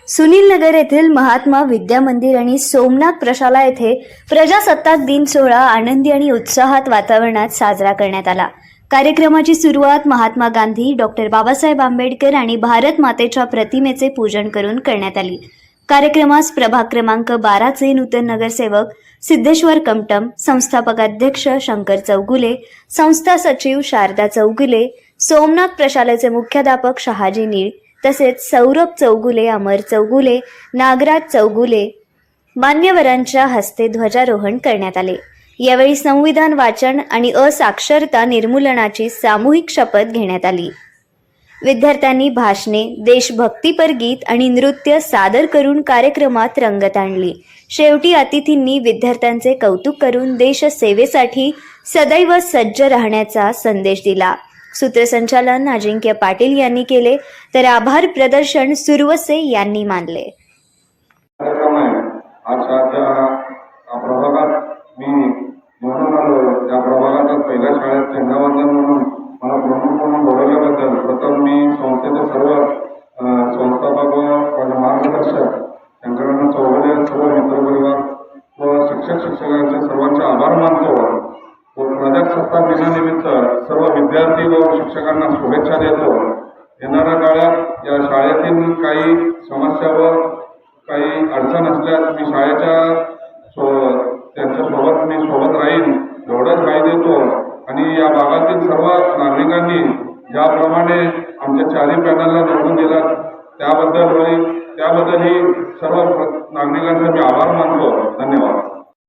सुनील नगर येथील महात्मा विद्या मंदिर आणि सोमनाथ प्रशाला येथे प्रजासत्ताक दिन सोहळा आनंदी आणि उत्साहात वातावरणात साजरा करण्यात आला। कार्यक्रमाची सुरुवात महात्मा गांधी, डॉक्टर बाबासाहेब आंबेडकर आणि भारत मातेच्या प्रतिमेचे पूजन करून करण्यात आली। कार्यक्रमास प्रभाग क्रमांक 12 चे नूतन नगरसेवक सिद्धेश्वर कमटम, संस्थापक अध्यक्ष शंकर चौगुले, संस्था सचिव शारदा चौगुले, सोमनाथ प्रशालेचे मुख्याध्यापक शहाजी नीळ, तसेच सौरभ चौगुले, अमर चौगुले, नागराज चौगुले मान्यवरांच्या हस्ते ध्वजारोहण करण्यात आले। यावेळी संविधान वाचन आणि असाक्षरता निर्मूलनाची सामूहिक शपथ घेण्यात आली। विद्यार्थ्यांनी भाषणे, देशभक्तीपर गीत आणि नृत्य सादर करून कार्यक्रमात रंगत आणली। शेवटी अतिथींनी विद्यार्थ्यांचे कौतुक करून देशसेवेसाठी सदैव सज्ज राहण्याचा संदेश दिला। सूत्रसंचालन अजिंक्य पाटील यांनी केले, तर आभार प्रदर्शन सुरवसे यांनी मानले। त्या प्रभागात पहिल्या शाळेत झेंडावंदन म्हणून मला प्रमुख म्हणून बोलवल्याबद्दल प्रथम मी संस्थेचे सर्व संस्थापक व मार्गदर्शक शंकरानंद चौगुले, सर्व मित्रपरिवार व शिक्षकांचे सर्वांचे आभार मानतो व प्रजासत्ताक दिनानिमित्त सर्व विद्यार्थी व शिक्षकांना शुभेच्छा देतो। येणाऱ्या काळात या शाळेतील काही समस्या व काही अडचण असल्यास मी शाळेच्या त्यांच्यासोबत राहीन